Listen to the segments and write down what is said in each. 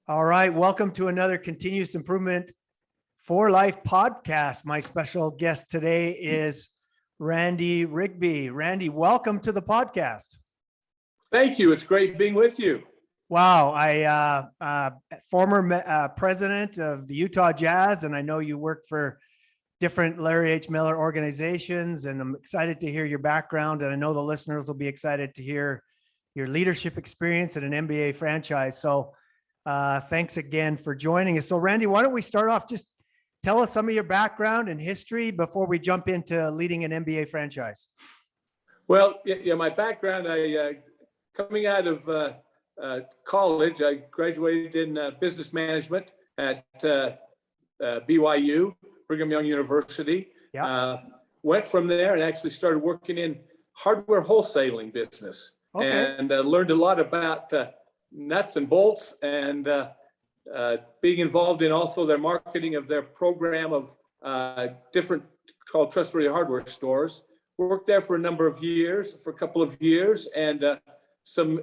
All right, welcome to another Continuous Improvement for Life podcast. My special guest today is Randy Rigby. Randy, welcome to the podcast. Thank you. It's great being with you. Wow, former president of the Utah Jazz, and I know you work for different Larry H. Miller organizations, and I'm excited to hear your background, and I know the listeners will be excited to hear your leadership experience at an NBA franchise. So thanks again for joining us. So Randy, why don't we start off, just tell us some of your background and history before we jump into leading an NBA franchise. Well, yeah, my background, coming out of college, I graduated in business management at BYU, Brigham Young University. Yeah. Went from there and actually started working in hardware wholesaling business. Okay. And learned a lot about nuts and bolts, and being involved in also their marketing of their program of different called Trustworthy Hardware stores. Worked there for a couple of years, and the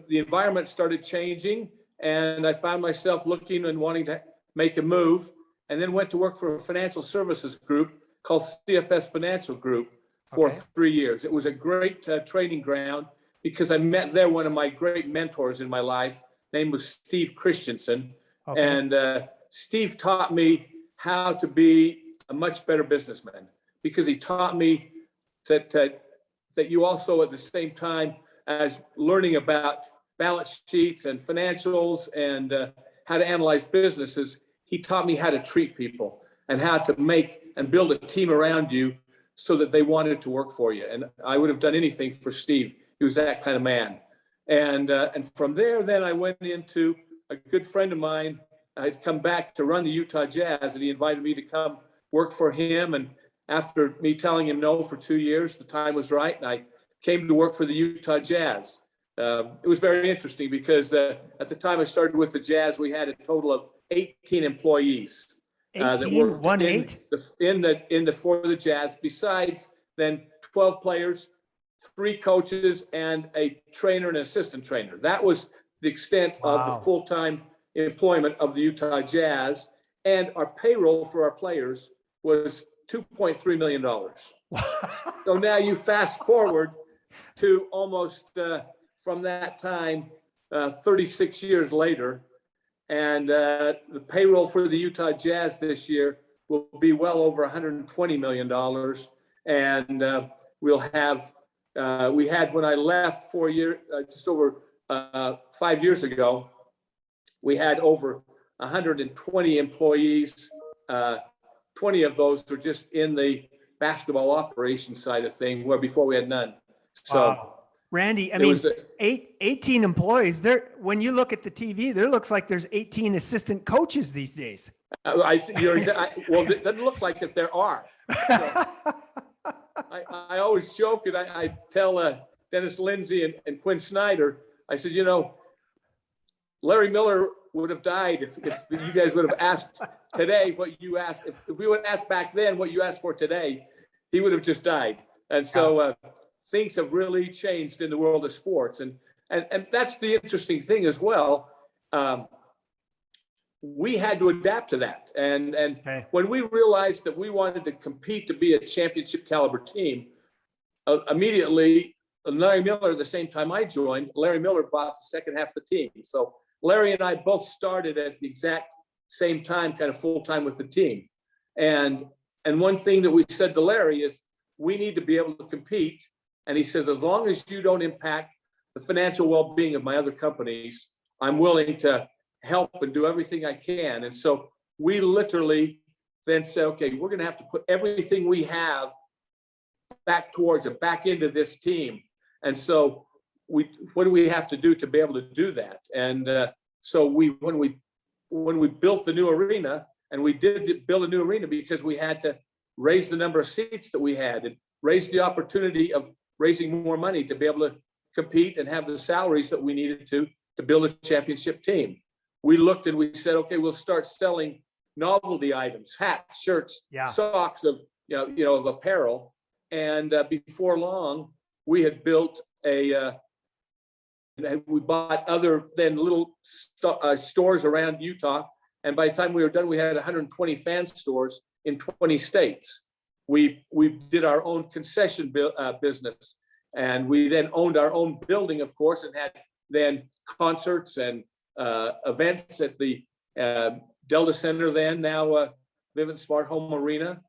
environment started changing, and I found myself looking and wanting to make a move, and then went to work for a financial services group called CFS Financial Group for 3 years. It was a great training ground because I met there one of my great mentors in my life. Name was Steve Christensen. Okay. And Steve taught me how to be a much better businessman, because he taught me that you also, at the same time as learning about balance sheets and financials and how to analyze businesses, he taught me how to treat people and how to make and build a team around you so that they wanted to work for you. And I would have done anything for Steve. He was that kind of man. And from there, then I went into a good friend of mine. I'd come back to run the Utah Jazz, and he invited me to come work for him. And after me telling him no for 2 years, the time was right, and I came to work for the Utah Jazz. It was very interesting because at the time I started with the Jazz, we had a total of 18 employees that worked for the Jazz. Besides then 12 players, 3 coaches, and a trainer and assistant trainer. That was the extent of the full-time employment of the Utah Jazz. And our payroll for our players was $2.3 million. So now you fast forward to almost from that time, 36 years later, and the payroll for the Utah Jazz this year will be well over $120 million. And we'll have, we had, when I left 4 years, just over 5 years ago, we had over 120 employees. 20 of those were just in the basketball operations side of things, where before we had none. So, Randy, I mean, 18 employees there. When you look at the TV, there looks like there's 18 assistant coaches these days. well, it doesn't look like it. There are. So, I always joke, and I tell Dennis Lindsay and Quinn Snyder, I said, Larry Miller would have died if you guys would have asked today what you asked. If we would ask back then what you asked for today, he would have just died. And so things have really changed in the world of sports. And that's the interesting thing as well. We had to adapt to that. And when we realized that we wanted to compete to be a championship caliber team, immediately, Larry Miller, at the same time I joined, Larry Miller bought the second half of the team. So Larry and I both started at the exact same time, kind of full-time with the team. And one thing that we said to Larry is, we need to be able to compete. And he says, as long as you don't impact the financial well-being of my other companies, I'm willing to help and do everything I can. And so we literally then said, okay, we're going to have to put everything we have back towards it, back into this team. And so what do we have to do to be able to do that? And so when we built the new arena, and we did build a new arena because we had to raise the number of seats that we had and raise the opportunity of raising more money to be able to compete and have the salaries that we needed to build a championship team. We looked and we said, okay, we'll start selling novelty items, hats, shirts, socks of apparel. And before long, we had built a and we bought other than little stores around Utah. And by the time we were done, we had 120 fan stores in 20 states. We did our own concession business, and we then owned our own building, of course, and had then concerts and events at the Delta Center, then now Vivint Smart Home Arena.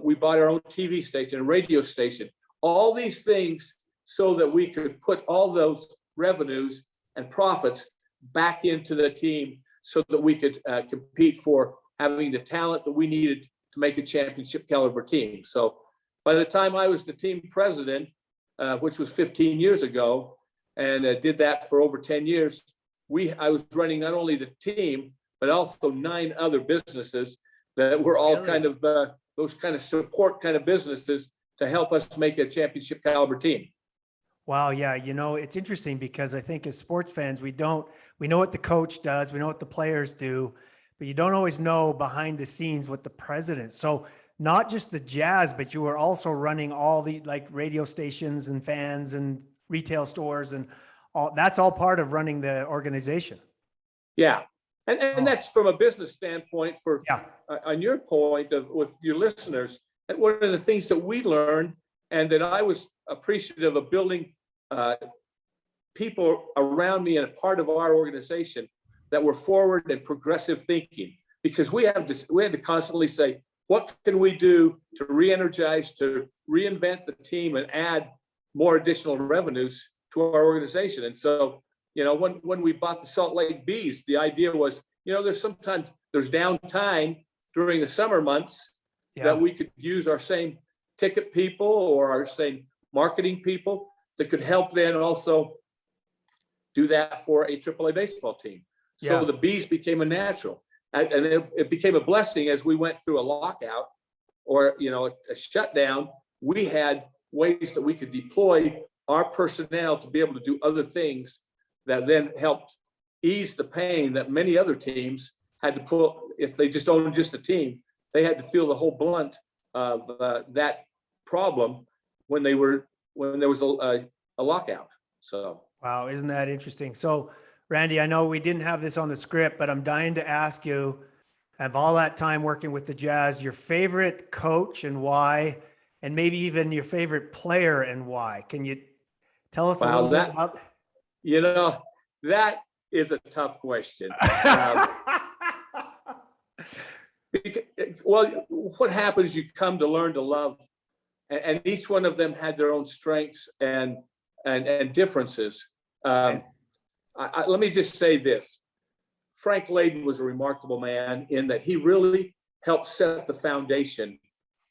We bought our own TV station, radio station, all these things so that we could put all those revenues and profits back into the team so that we could compete for having the talent that we needed to make a championship caliber team. So by the time I was the team president, which was 15 years ago, and did that for over 10 years, I was running not only the team, but also 9 other businesses that were all kind of those kind of support kind of businesses to help us make a championship caliber team. Wow. Yeah. It's interesting because I think as sports fans, we know what the coach does, we know what the players do, but you don't always know behind the scenes what the president. So not just the Jazz, but you were also running all the radio stations and fans and retail stores and all. That's all part of running the organization. Yeah. And that's from a business standpoint on your point with your listeners. And one of the things that we learned and that I was appreciative of building people around me and a part of our organization that were forward and progressive thinking, because we had to constantly say, what can we do to re-energize, to reinvent the team and add more additional revenues to our organization? And so, when we bought the Salt Lake Bees, the idea was, there's downtime during the summer months that we could use our same ticket people or our same marketing people that could help then also do that for a AAA baseball team. So the Bees became a natural, and it became a blessing as we went through a lockout or a shutdown. We had ways that we could deploy our personnel to be able to do other things that then helped ease the pain that many other teams had to pull. If they just owned just a team, they had to feel the whole blunt of that problem when there was a lockout. So wow, isn't that interesting? So Randy, I know we didn't have this on the script, but I'm dying to ask you, of all that time working with the Jazz, your favorite coach and why, and maybe even your favorite player and why. Can you tell us a little bit about that? That is a tough question. What happens, you come to learn to love, and each one of them had their own strengths and differences. Let me just say this. Frank Layden was a remarkable man in that he really helped set the foundation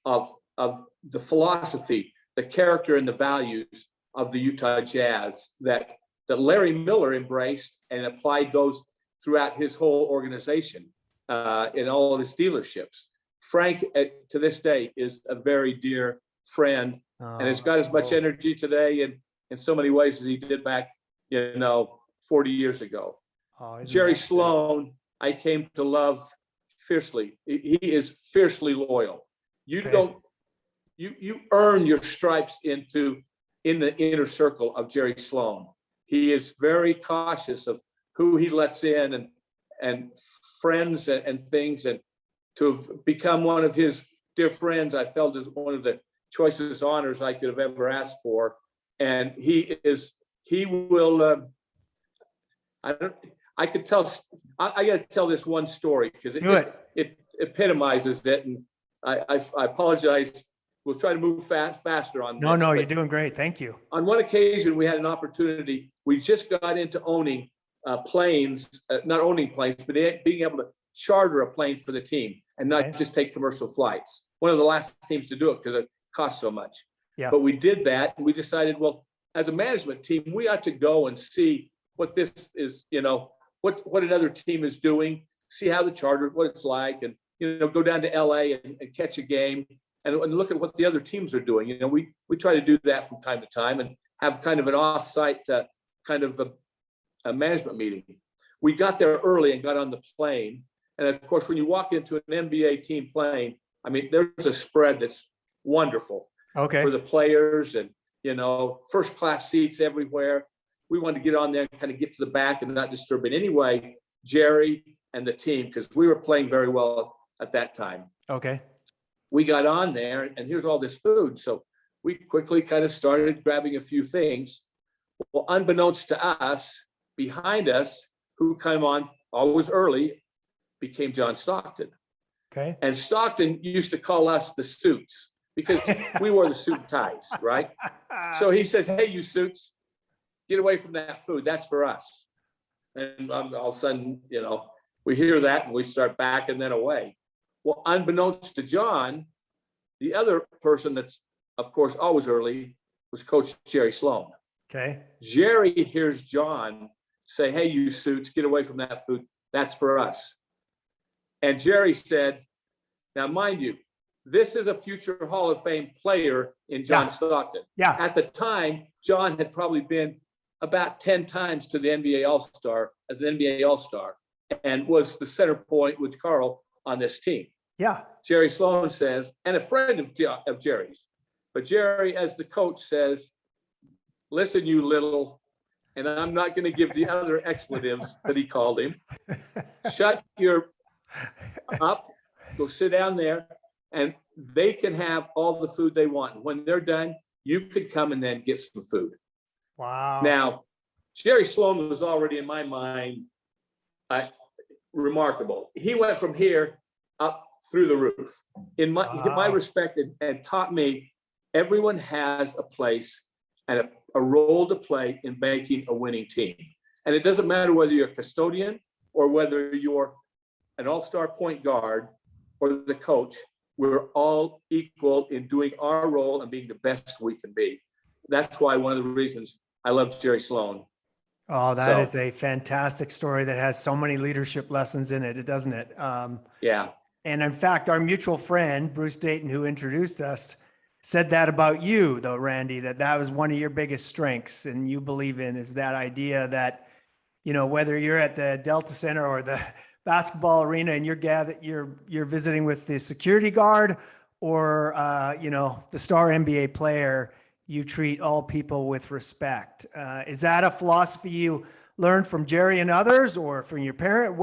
of the philosophy, the character, and the values of the Utah Jazz that Larry Miller embraced and applied those throughout his whole organization in all of his dealerships. Frank, to this day, is a very dear friend and has got as much energy today in so many ways as he did back, 40 years ago. Jerry Sloan, I came to love fiercely. He is fiercely loyal. You earn your stripes in the inner circle of Jerry Sloan. He is very cautious of who he lets in and friends and things, and to have become one of his dear friends, I felt is one of the choicest honors I could have ever asked for. And I got to tell this one story because it epitomizes it. And I apologize. We'll try to move faster on this. No, you're doing great. Thank you. On one occasion, we had an opportunity. We just got into owning planes, not owning planes, but being able to charter a plane for the team and not just take commercial flights. One of the last teams to do it because it costs so much. Yeah. But we did that, and we decided, well, as a management team, we ought to go and see what this is, what another team is doing, see how the charter, what it's like, and go down to LA and catch a game and look at what the other teams are doing. We try to do that from time to time and have kind of an off-site kind of a management meeting. We got there early and got on the plane. And of course, when you walk into an NBA team plane, I mean, there's a spread that's wonderful for the players and, first class seats everywhere. we wanted to get on there and kind of get to the back and not disturb it. Anyway, Jerry and the team, because we were playing very well at that time. Okay. We got on there and here's all this food. So we quickly kind of started grabbing a few things. Well, unbeknownst to us, behind us, who came on always early, became John Stockton. Okay. And Stockton used to call us the suits because we wore the suit and ties, right? So he says, hey, you suits, get away from that food. That's for us. And all of a sudden, we hear that and we start backing then away. Well, unbeknownst to John, the other person that's, of course, always early was Coach Jerry Sloan. Okay. Jerry hears John say, hey, you suits, get away from that food. That's for us. And Jerry said, now, mind you, this is a future Hall of Fame player in John Stockton. Yeah. At the time, John had probably been about 10 times to the NBA All-Star as an NBA All-Star and was the center point with Carl on this team. Yeah. Jerry Sloan says, and a friend of Jerry's, but Jerry, as the coach, says, listen, you little, and I'm not going to give the other expletives that he called him. Shut your up, go sit down there, and they can have all the food they want. When they're done, you could come and then get some food. Wow. Now, Jerry Sloan was already in my mind remarkable. He went from here up through the roof. In my respect, and taught me everyone has a place and a role to play in making a winning team. And it doesn't matter whether you're a custodian or whether you're an all-star point guard or the coach, we're all equal in doing our role and being the best we can be. That's why one of the reasons I love Jerry Sloan. Oh, that is a fantastic story that has so many leadership lessons in it, doesn't it? Yeah. And in fact, our mutual friend, Bruce Dayton, who introduced us, said that about you, though, Randy, that was one of your biggest strengths and you believe in is that idea that, whether you're at the Delta Center or the basketball arena and you're visiting with the security guard or, the star NBA player, you treat all people with respect. Is that a philosophy you learned from Jerry and others or from your parent?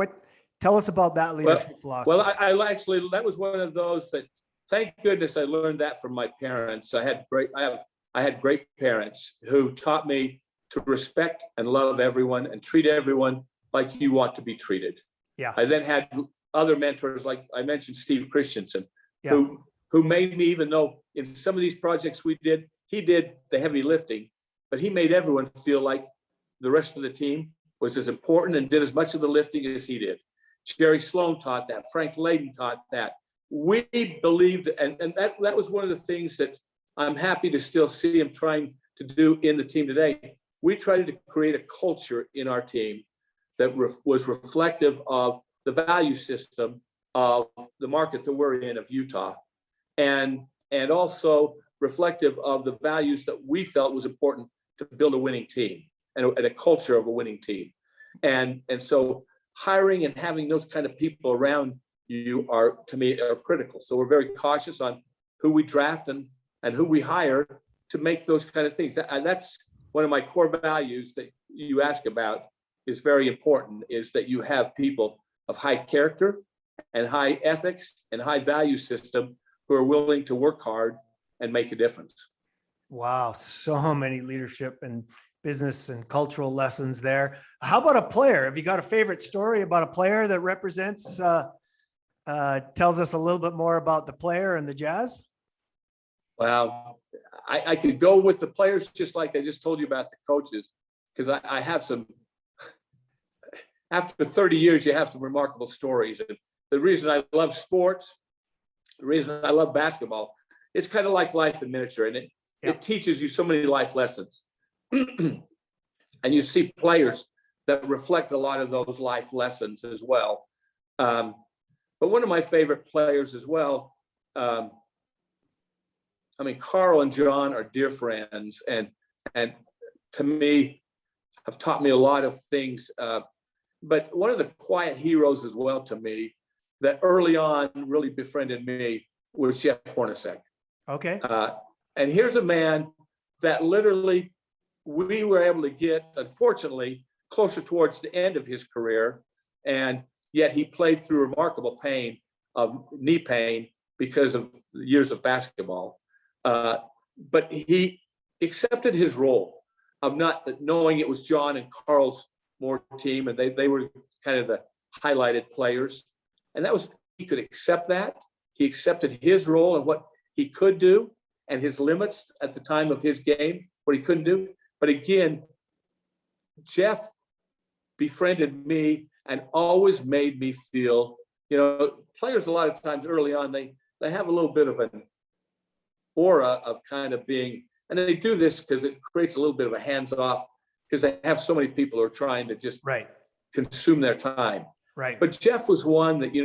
Tell us about that leadership philosophy. Well, I actually, that was one of those that, thank goodness I learned that from my parents. I had great parents who taught me to respect and love everyone and treat everyone like you want to be treated. Yeah. I then had other mentors, like I mentioned, Steve Christensen, who made me, even though in some of these projects we did, he did the heavy lifting, but he made everyone feel like the rest of the team was as important and did as much of the lifting as he did. Jerry Sloan taught that. Frank Layden taught that. We believed, and that was one of the things that I'm happy to still see him trying to do in the team today. We tried to create a culture in our team that was reflective of the value system of the market that we're in of Utah, and also reflective of the values that we felt was important to build a winning team and a culture of a winning team. And so hiring and having those kind of people around you are, to me, are critical. So we're very cautious on who we draft and who we hire to make those kind of things. And that's one of my core values that you ask about is very important, is that you have people of high character and high ethics and high value system who are willing to work hard and make a difference. Wow. So many leadership and business and cultural lessons there. How about a player? Have you got a favorite story about a player that represents, tells us a little bit more about the player and the Jazz? Well, I could go with the players just like I just told you about the coaches, because I have some, after 30 years, you have some remarkable stories. And the reason I love sports, the reason I love basketball, it's kind of like life in miniature, and it teaches you so many life lessons. And you see players that reflect a lot of those life lessons as well. But one of my favorite players as well, Carl and John are dear friends, and to me, have taught me a lot of things. But one of the quiet heroes as well to me that early on really befriended me was Jeff Hornacek. Okay. And here's a man that literally we were able to get, unfortunately, closer towards the end of his career, and yet he played through remarkable pain of knee pain because of years of basketball. But he accepted his role of not knowing it was John and Carl's more team, and they were kind of the highlighted players. And that was, he could accept that. He accepted his role and what he could do and his limits at the time of his game, what he couldn't do. But again, Jeff befriended me and always made me feel, players a lot of times early on, they have a little bit of an aura of kind of being, and they do this because it creates a little bit of a hands-off, because they have so many people who are trying to just consume their time. Right. But Jeff was one that,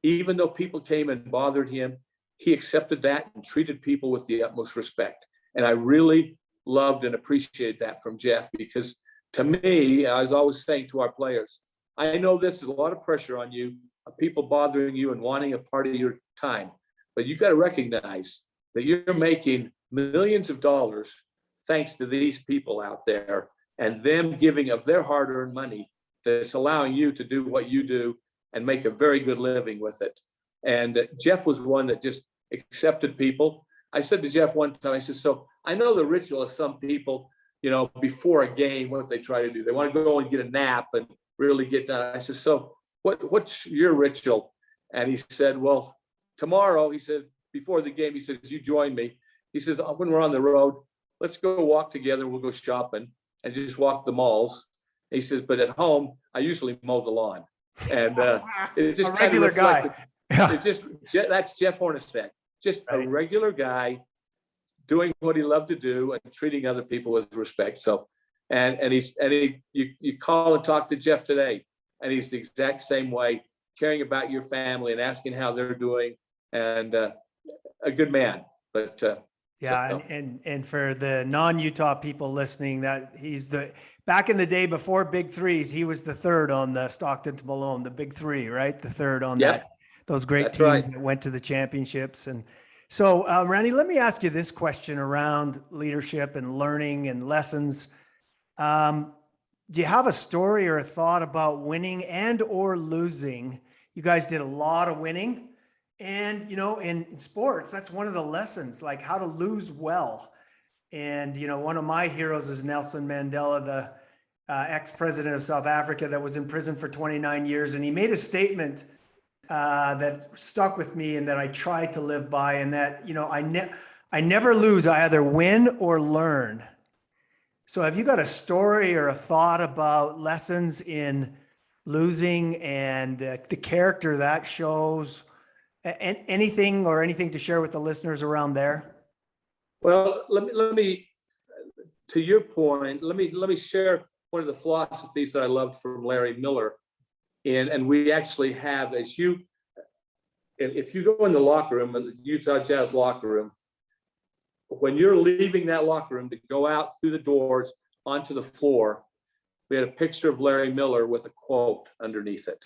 even though people came and bothered him, he accepted that and treated people with the utmost respect. And I really loved and appreciated that from Jeff, because to me, I was always saying to our players, I know this is a lot of pressure on you, of people bothering you and wanting a part of your time, but you got to recognize that you're making millions of dollars thanks to these people out there and them giving of their hard-earned money that's allowing you to do what you do and make a very good living with it. And Jeff was one that just accepted people. I said to Jeff one time, I said, so I know the ritual of some people, before a game, what they try to do. They want to go and get a nap and really get done. I said, so what's your ritual? And he said, well, tomorrow, he said, before the game, he says, you join me. He says, when we're on the road, let's go walk together. We'll go shopping and just walk the malls. And he says, but at home, I usually mow the lawn. And it just a regular guy. It's just, that's Jeff Hornacek, just a regular guy doing what he loved to do and treating other people with respect. So, you call and talk to Jeff today, and he's the exact same way, caring about your family and asking how they're doing, and a good man. But and for the non-Utah people listening, that he's back in the day before Big Threes, he was the third on the Stockton to Malone, the Big Three, right? The third on those great teams that went to the championships. And so, Randy, let me ask you this question around leadership and learning and lessons. Do you have a story or a thought about winning and or losing? You guys did a lot of winning. And, in sports, that's one of the lessons, like how to lose well. And, one of my heroes is Nelson Mandela, the ex-president of South Africa that was in prison for 29 years. And he made a statement that stuck with me and that I tried to live by, and that, I never lose. I either win or learn. So have you got a story or a thought about lessons in losing and the character that shows? And anything to share with the listeners around there? Well, let me, to your point, let me share one of the philosophies that I loved from Larry Miller. And we actually have, if you go in the locker room, in the Utah Jazz locker room, when you're leaving that locker room to go out through the doors onto the floor, we had a picture of Larry Miller with a quote underneath it.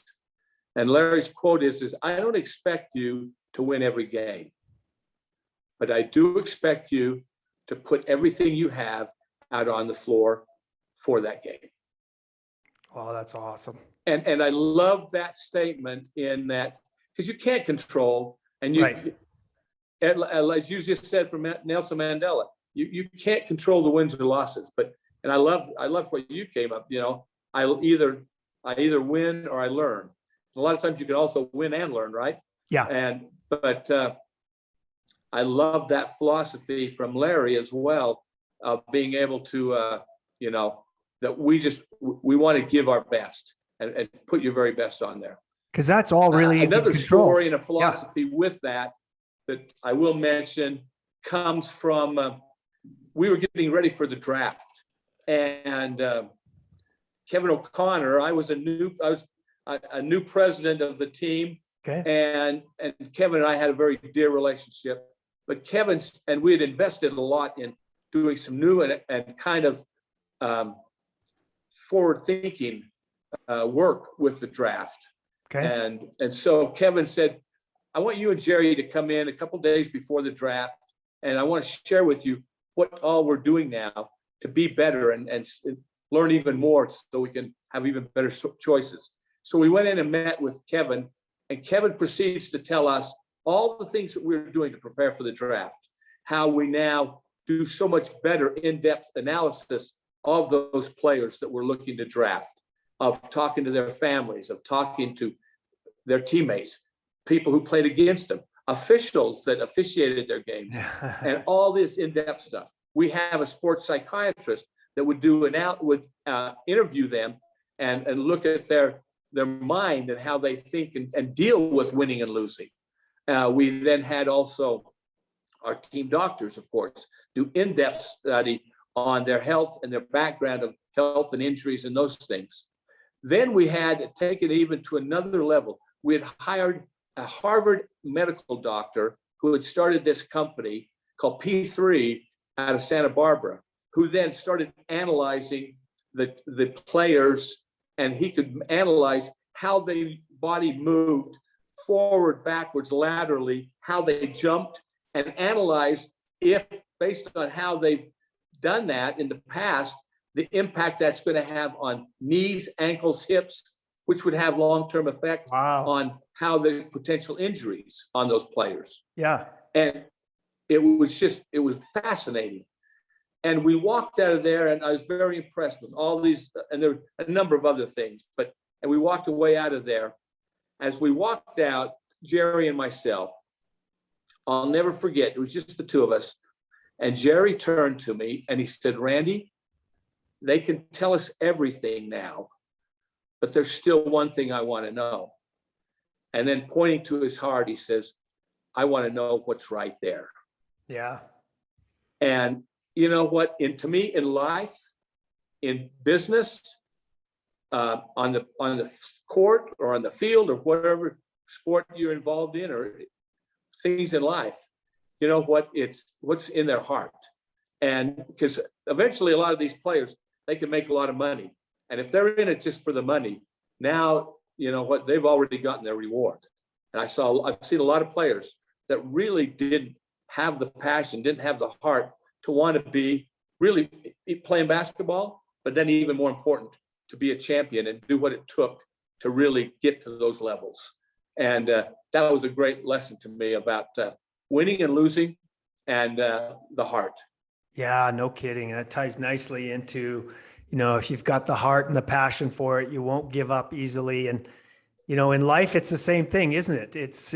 And Larry's quote is, I don't expect you to win every game, but I do expect you to put everything you have out on the floor for that game. Oh, that's awesome. And I love that statement, in that, because you can't control, and as you just said from Nelson Mandela, you can't control the wins or losses. And I love what you came up, I either win or I learn. A lot of times you can also win and learn, right? Yeah. But I love that philosophy from Larry as well, of being able to, that we want to give our best and put your very best on there. Because that's all really another story and a philosophy with that I will mention comes from, we were getting ready for the draft, and Kevin O'Connor, I was a new president of the team. Okay. And Kevin and I had a very dear relationship, but and we had invested a lot in doing some new and kind of forward thinking work with the draft. Okay. And so Kevin said, I want you and Jerry to come in a couple days before the draft, and I want to share with you what all we're doing now. to be better and learn even more so we can have even better choices. So we went in and met with Kevin, and Kevin proceeds to tell us all the things that we're doing to prepare for the draft, how we now do so much better in-depth analysis of those players that we're looking to draft, of talking to their families, of talking to their teammates, people who played against them, officials that officiated their games, and all this in-depth stuff. We have a sports psychiatrist that would interview them and look at their mind and how they think and deal with winning and losing. We then had also our team doctors, of course, do in-depth study on their health and their background of health and injuries and those things. Then we had taken it even to another level. We had hired a Harvard medical doctor who had started this company called P3 out of Santa Barbara, who then started analyzing the players, and he could analyze how their body moved forward, backwards, laterally, how they jumped, and analyze if, based on how they've done that in the past, the impact that's going to have on knees, ankles, hips, which would have long-term effect on how the potential injuries on those players. Yeah. And it was fascinating. And we walked out of there, and I was very impressed with all these, and there were a number of other things, and we walked away out of there. As we walked out, Jerry and myself, I'll never forget, it was just the two of us. And Jerry turned to me and he said, "Randy, they can tell us everything now, but there's still one thing I want to know." And then pointing to his heart, he says, "I want to know what's right there." Yeah. And you know what? To me, in life, in business, on the court or on the field or whatever sport you're involved in, or things in life, you know what? It's what's in their heart. And because eventually a lot of these players, they can make a lot of money. And if they're in it just for the money, now, you know what? They've already gotten their reward. And I've seen a lot of players that really didn't have the passion, didn't have the heart to want to be really playing basketball, but then even more important, to be a champion and do what it took to really get to those levels. And that was a great lesson to me about winning and losing and the heart. Yeah, no kidding. That ties nicely into, if you've got the heart and the passion for it, you won't give up easily. And, in life, it's the same thing, isn't it? It's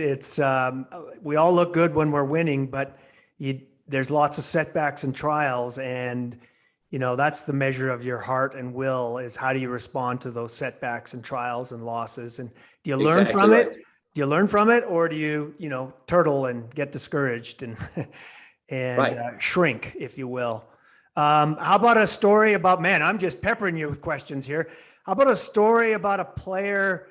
we all look good when we're winning, but there's lots of setbacks and trials. And, that's the measure of your heart and will, is how do you respond to those setbacks and trials and losses? And do you learn from it? Do you learn from it, or do you, turtle and get discouraged and shrink, if you will? How about a story about, man, I'm just peppering you with questions here. How about a story about a player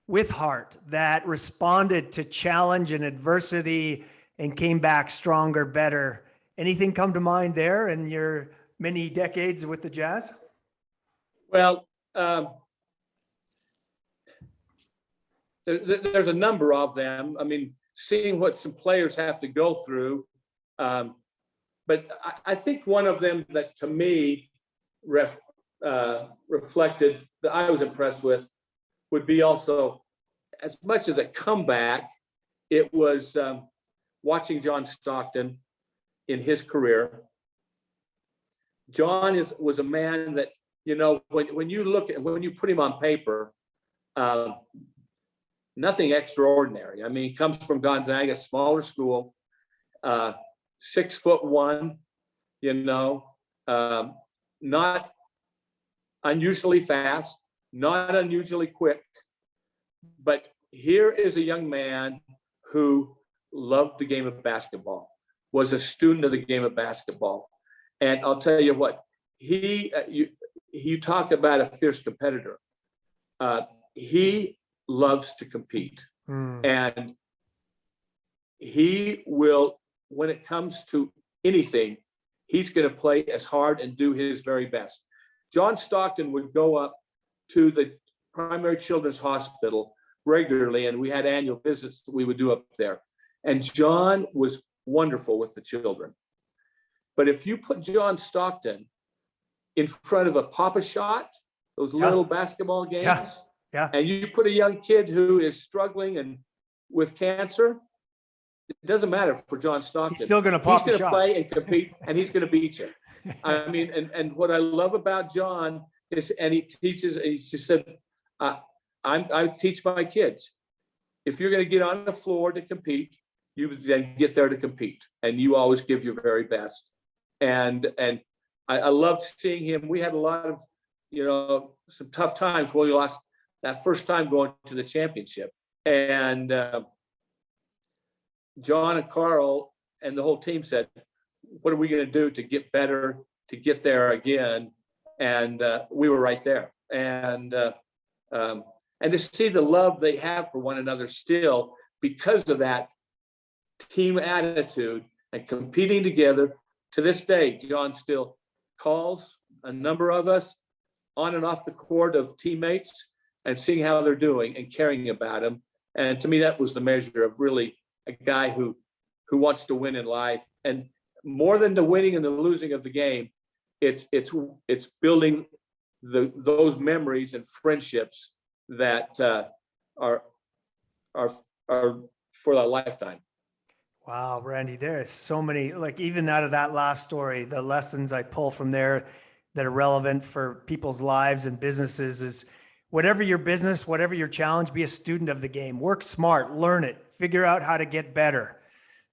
with heart that responded to challenge and adversity and came back stronger, better? Anything come to mind there in your many decades with the Jazz? Well, there's a number of them. I mean, seeing what some players have to go through. But I think one of them that to me reflected, that I was impressed with, would be also, as much as a comeback, it was watching John Stockton in his career. John was a man that, when you look at, when you put him on paper, nothing extraordinary. I mean, he comes from Gonzaga, smaller school, 6'1", not unusually fast, not unusually quick. But here is a young man who loved the game of basketball, was a student of the game of basketball. And I'll tell you what, you talk about a fierce competitor. He loves to compete. And he will, when it comes to anything, he's going to play as hard and do his very best. John Stockton would go up to the primary children's hospital regularly, and we had annual visits that we would do up there. And John was wonderful with the children. But if you put John Stockton in front of a Papa Shot, those little basketball games. Yeah. And you put a young kid who is struggling and with cancer, it doesn't matter for John Stockton. He's still going to pop a shot. He's going to play and compete, and he's going to beat you. I mean, and what I love about John is, and he just said, I teach my kids, if you're going to get on the floor to compete, you then get there to compete, and you always give your very best. And I loved seeing him. We had a lot of, some tough times where we lost that first time going to the championship. And John and Carl and the whole team said, what are we going to do to get better, to get there again? And we were right there. And to see the love they have for one another still because of that team attitude and competing together. To this day, John still calls a number of us on and off the court of teammates and seeing how they're doing and caring about them. And to me, that was the measure of really a guy who wants to win in life. And more than the winning and the losing of the game, it's building those memories and friendships that are for a lifetime. Wow, Randy, there is so many, like even out of that last story, the lessons I pull from there that are relevant for people's lives and businesses is whatever your business, whatever your challenge, be a student of the game, work smart, learn it, figure out how to get better.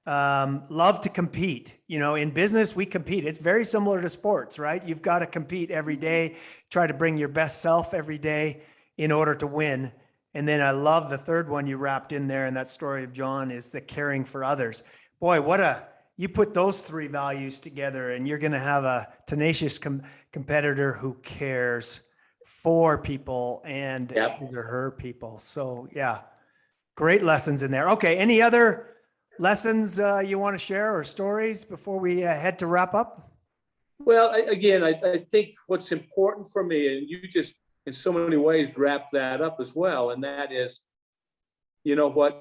Love to compete. In business, we compete. It's very similar to sports, right? You've got to compete every day, try to bring your best self every day in order to win. And then I love the third one you wrapped in there in that story of John is the caring for others. Boy, you put those three values together and you're going to have a tenacious competitor who cares for people and his or her people. So yeah, great lessons in there. Okay. Any other lessons you want to share or stories before we head to wrap up? Well, I think what's important for me, and you just in so many ways wrap that up as well, and that is, we want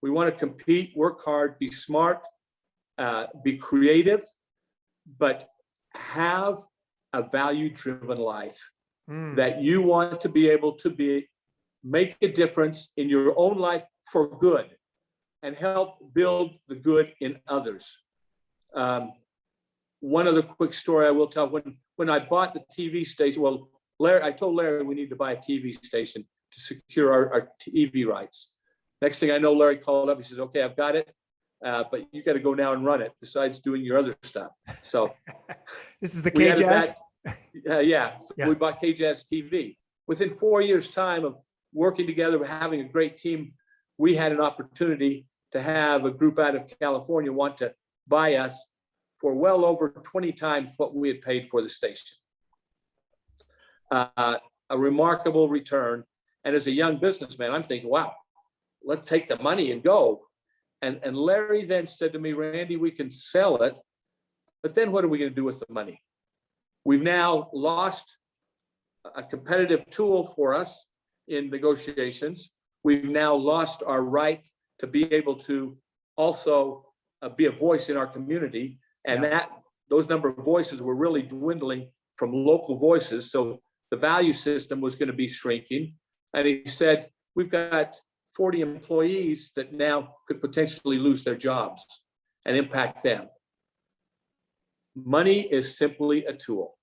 to compete, work hard, be smart, be creative, but have a value-driven life that you want to be able to make a difference in your own life for good and help build the good in others. One other quick story I will tell, when I bought the TV station, well, I told Larry we need to buy a TV station to secure our TV rights. Next thing I know, Larry called up. He says, okay, I've got it, but you got to go now and run it besides doing your other stuff. So this is the KJazz? So we bought KJazz TV. Within 4 years' time of working together, having a great team, we had an opportunity to have a group out of California want to buy us for well over 20 times what we had paid for the station. A remarkable return. And as a young businessman, I'm thinking, wow, let's take the money and go. And Larry then said to me, Randy, we can sell it, but then what are we going to do with the money? We've now lost a competitive tool for us in negotiations. We've now lost our right to be able to also be a voice in our community. And those number of voices were really dwindling from local voices. So the value system was going to be shrinking. And he said, we've got 40 employees that now could potentially lose their jobs and impact them. Money is simply a tool.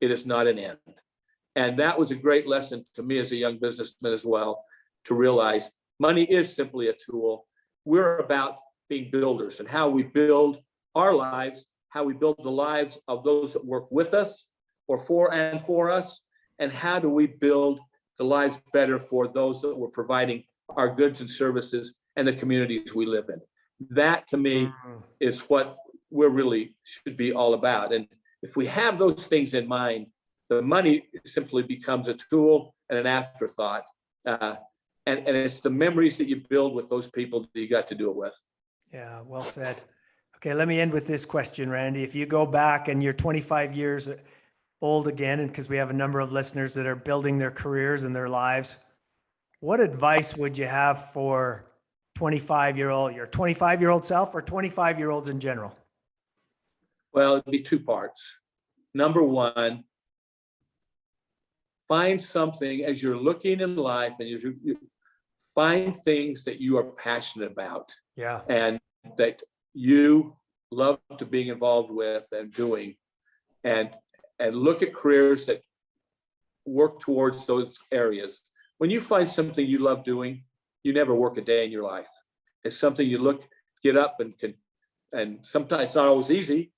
It is not an end. And that was a great lesson to me as a young businessman as well, to realize money is simply a tool. We're about being builders and how we build our lives, how we build the lives of those that work with us or for us, and how do we build the lives better for those that we're providing our goods and services and the communities we live in. That to me is what we're really should be all about. And if we have those things in mind, the money simply becomes a tool and an afterthought. And it's the memories that you build with those people that you got to do it with. Yeah, well said. Okay, let me end with this question, Randy. If you go back and you're 25 years old again, and because we have a number of listeners that are building their careers and their lives, what advice would you have for your 25-year-old self or 25-year-olds in general? Well, it'd be two parts. Number one, find something as you're looking in life, and you find things that you are passionate about Yeah. and that you love to being involved with and doing, and look at careers that work towards those areas. When you find something you love doing, you never work a day in your life. It's something you get up and sometimes it's not always easy,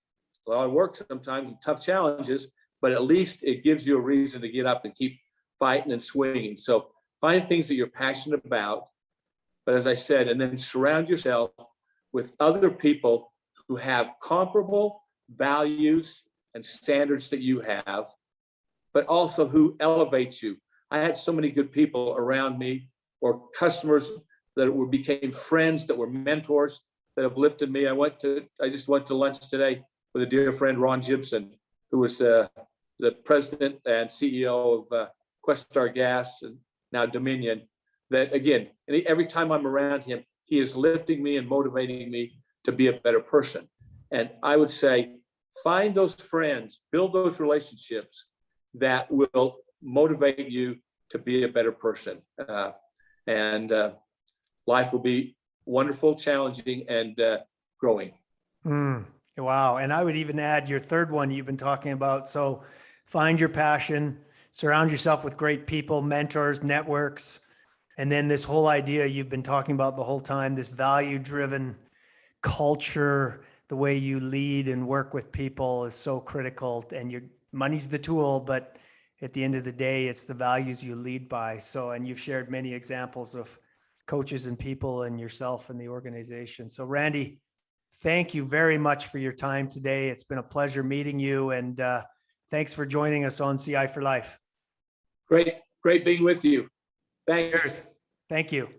a lot of work sometimes, tough challenges, but at least it gives you a reason to get up and keep fighting and swinging. So find things that you're passionate about, but as I said, and then surround yourself with other people who have comparable values and standards that you have, but also who elevate you. I had so many good people around me, or customers that became friends, that were mentors, that have lifted me. I just went to lunch today with a dear friend, Ron Gibson, who was the president and CEO of Questar Gas and now Dominion. That again, every time I'm around him, he is lifting me and motivating me to be a better person. And I would say, find those friends, build those relationships that will motivate you to be a better person. And life will be wonderful, challenging, and growing. Wow. And I would even add your third one you've been talking about. So find your passion, surround yourself with great people, mentors, networks. And then this whole idea you've been talking about the whole time, this value-driven culture, the way you lead and work with people is so critical. And your money's the tool, but at the end of the day, it's the values you lead by. So, and you've shared many examples of coaches and people and yourself and the organization. So Randy, thank you very much for your time today. It's been a pleasure meeting you, and thanks for joining us on CI4life. Great being with you. Thanks. Cheers. Thank you.